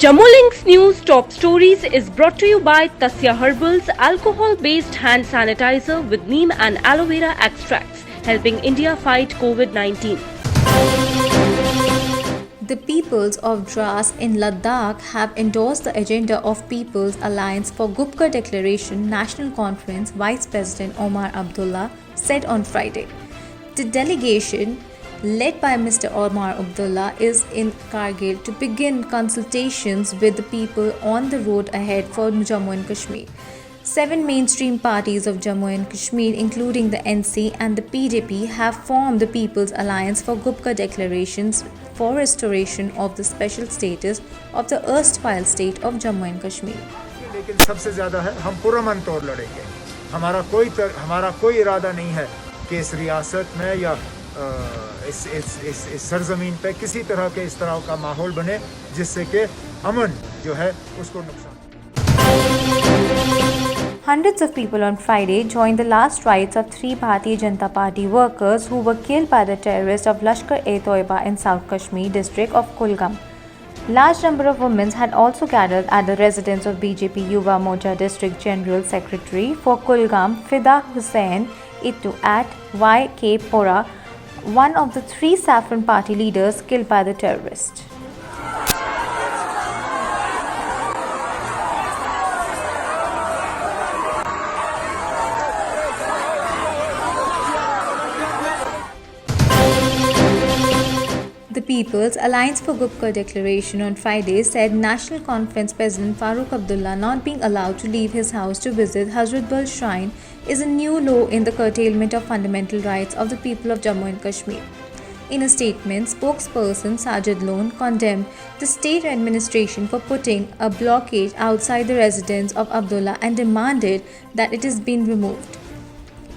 Jammu Links News Top Stories is brought to you by Tasya Herbals alcohol-based hand sanitizer with neem and aloe vera extracts, helping India fight COVID-19. The peoples of Dras in Ladakh have endorsed the agenda of People's Alliance for Gupkar Declaration National Conference, Vice President Omar Abdullah said on Friday. The delegation, led by Mr. Omar Abdullah, is in Kargil to begin consultations with the people on the road ahead for Jammu and Kashmir. 7 mainstream parties of Jammu and Kashmir, including the NC and the PDP, have formed the People's Alliance for Gupkar Declarations for restoration of the special status of the erstwhile state of Jammu and Kashmir. लेकिन सबसे ज़्यादा है हम पुरअमन तौर लड़ेंगे। हमारा कोई इरादा नहीं है कि इस रियासत में या इस सरजमीन पे किसी तरह के इस तरह का माहौल बने जिससे कि अमन जो है उसको नुकसान। Hundreds of people on Friday joined the last rites of 3 Bharatiya Janata Party workers who were killed by the terrorists of Lashkar-e-Toiba in South Kashmir district of Kulgam. Large number of women had also gathered at the residence of BJP Yuva Morcha District General Secretary for Kulgam, Fida Hussain Ittu at YK Pora, one of the 3 Saffron Party leaders killed by the terrorists. The People's Alliance for Gupkar Declaration on Friday said National Conference President Farooq Abdullah not being allowed to leave his house to visit Hazratbal Shrine is a new low in the curtailment of fundamental rights of the people of Jammu and Kashmir. In a statement, spokesperson Sajid Lone condemned the state administration for putting a blockade outside the residence of Abdullah and demanded that it is being removed.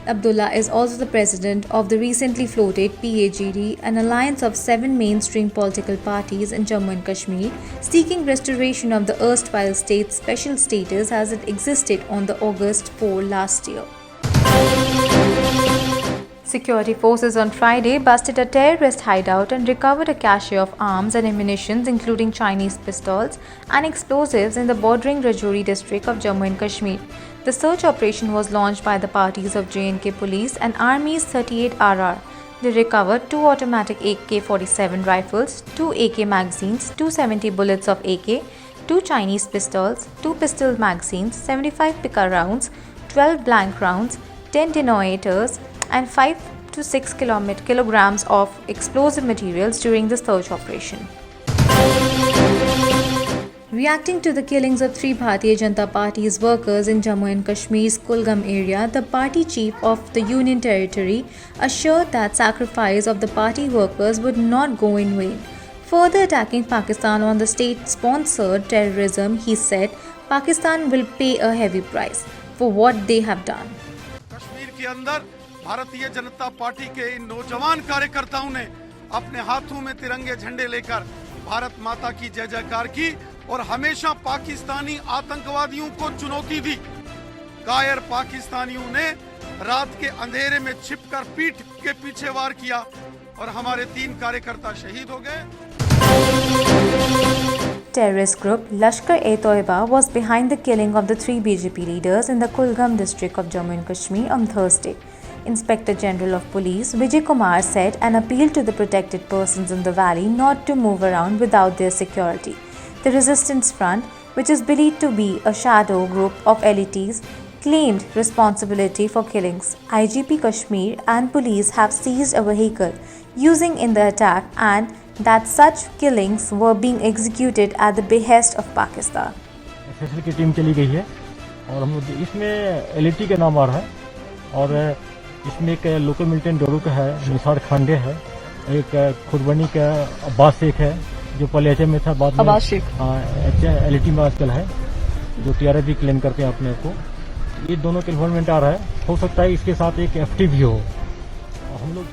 Abdullah is also the president of the recently floated PAGD, an alliance of 7 mainstream political parties in Jammu and Kashmir, seeking restoration of the erstwhile state's special status as it existed on the August 4 last year. Security forces on Friday busted a terrorist hideout and recovered a cache of arms and ammunition, including Chinese pistols and explosives in the bordering Rajouri district of Jammu and Kashmir. The search operation was launched by the parties of J&K Police and Army's 38RR. They recovered 2 automatic AK-47 rifles, 2 AK magazines, 270 bullets of AK, 2 Chinese pistols, 2 pistol magazines, 75 Pika rounds, 12 blank rounds, 10 detonators, and 5 to 6 kilograms of explosive materials during the search operation. Reacting to the killings of 3 Bharatiya Janata Party's workers in Jammu and Kashmir's Kulgam area, the party chief of the Union Territory assured that sacrifice of the party workers would not go in vain. Further attacking Pakistan on the state-sponsored terrorism, he said, Pakistan will pay a heavy price for what they have done. Kashmir के अंदर Bharatiya Janata party के इन नौजवान कार्यकर्ताओं ने अपने हाथों में तिरंगे झंडे लेकर भारत माता की जय जयकार की और हमेशा पाकिस्तानी आतंकवादियों को चुनौती दी। कायर पाकिस्तानियों ने रात के अंधेरे में छिपकर पीठ के पीछे वार किया और हमारे 3 कार्यकर्ता शहीद हो गए। Terrorist group Lashkar-e-Toiba was behind the killing of the 3 BJP leaders in the Kulgam district of Jammu and Kashmir on Thursday. Inspector General of Police Vijay Kumar said an appeal to the protected persons in the valley not to move around without their security. The Resistance Front, which is believed to be a shadow group of elites, claimed responsibility for killings. IGP Kashmir and police have seized a vehicle using in the attack and that such killings were being executed at the behest of Pakistan. SSL की team चली गई है और हम इसमें LET का नाम आ रहा है और इसमें एक लोकल मिलिटेंट डोरू का है, निसार खांडे है, एक खुदबनी का अब्बास शेख है जो पहले एचएम में था, बाद में एलईटी में आजकल है, जो टीआरएफ भी क्लेम करते हैं अपने आप को। ये दोनों का इन्वॉल्वमेंट आ रहा है, हो सकता है इसके साथ एक एफटी भी हो। हम लोग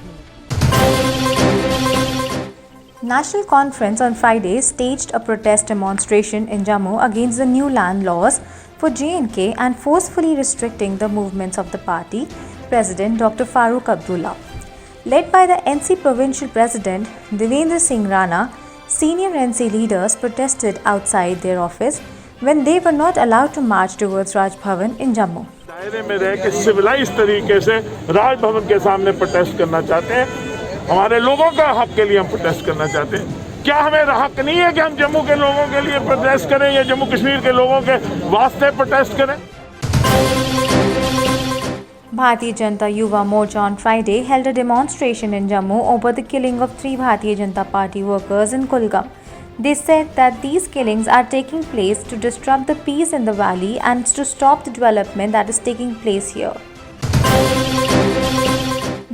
National Conference on Friday staged a protest demonstration in Jammu against the new land laws for J&K and forcefully restricting the movements of the party, President Dr. Farooq Abdullah. Led by the NC Provincial President Devendra Singh Rana, Senior NC leaders protested outside their office when they were not allowed to march towards Raj Bhavan in Jammu. दायरे में रह के civilised तरीके से राजभवन के सामने protest करना चाहते हैं। हमारे लोगों का हक के लिए हम प्रोटेस्ट करना चाहते हैं। क्या हमें हक नहीं है कि हम जम्मू के लोगों के लिए प्रोटेस्ट करें या जम्मू कश्मीर के लोगों के वास्ते प्रोटेस्ट करें? Bharatiya Janata Yuva Morcha on Friday held a demonstration in Jammu over the killing of 3 Bharatiya Janata Party workers in Kulgam. They said that these killings are taking place to disrupt the peace in the valley and to stop the development that is taking place here.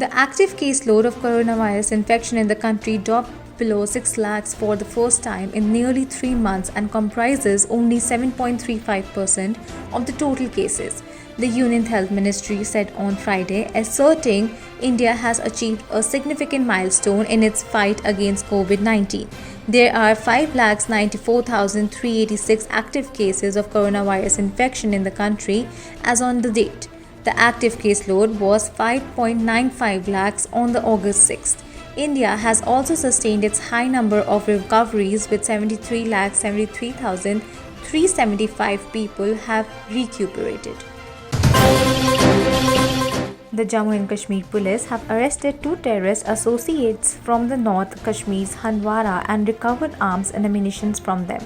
The active caseload of coronavirus infection in the country dropped below 6 lakhs for the first time in nearly 3 months and comprises only 7.35% of the total cases, the Union Health Ministry said on Friday, asserting India has achieved a significant milestone in its fight against COVID-19. There are 5,94,386 active cases of coronavirus infection in the country as on the date. The active caseload was 5.95 lakhs on the August 6th. India has also sustained its high number of recoveries with 73,73,375 people have recuperated. The Jammu and Kashmir police have arrested 2 terrorist associates from the North Kashmir's Handwara and recovered arms and ammunition from them.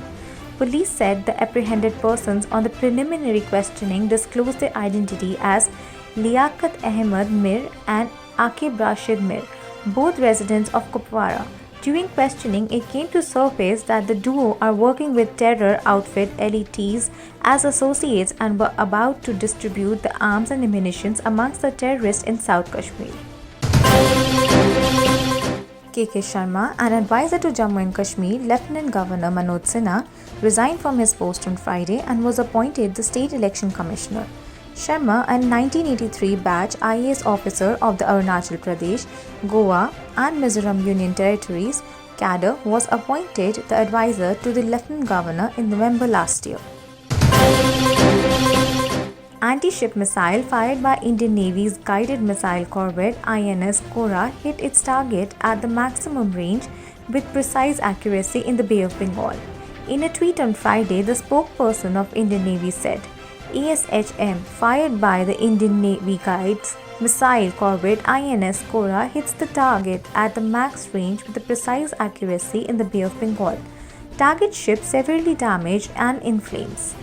Police said the apprehended persons on the preliminary questioning disclosed their identity as Liaquat Ahmed Mir and Aqib Rashid Mir, both residents of Kupwara. During questioning, it came to surface that the duo are working with terror outfit LETs as associates and were about to distribute the arms and ammunition amongst the terrorists in South Kashmir. KK Sharma, an advisor to Jammu and Kashmir, Lieutenant Governor Manoj Sinha, resigned from his post on Friday and was appointed the State Election Commissioner. Sharma, a 1983 batch IAS officer of the Arunachal Pradesh, Goa and Mizoram Union Territories cadre, was appointed the advisor to the Lieutenant Governor in November last year. Anti-ship missile fired by Indian Navy's guided missile corvette INS Kora hit its target at the maximum range with precise accuracy in the Bay of Bengal. In a tweet on Friday, the spokesperson of Indian Navy said, ASHM fired by the Indian Navy guides missile corvette INS Kora hits the target at the max range with a precise accuracy in the Bay of Bengal. Target ship severely damaged and in flames.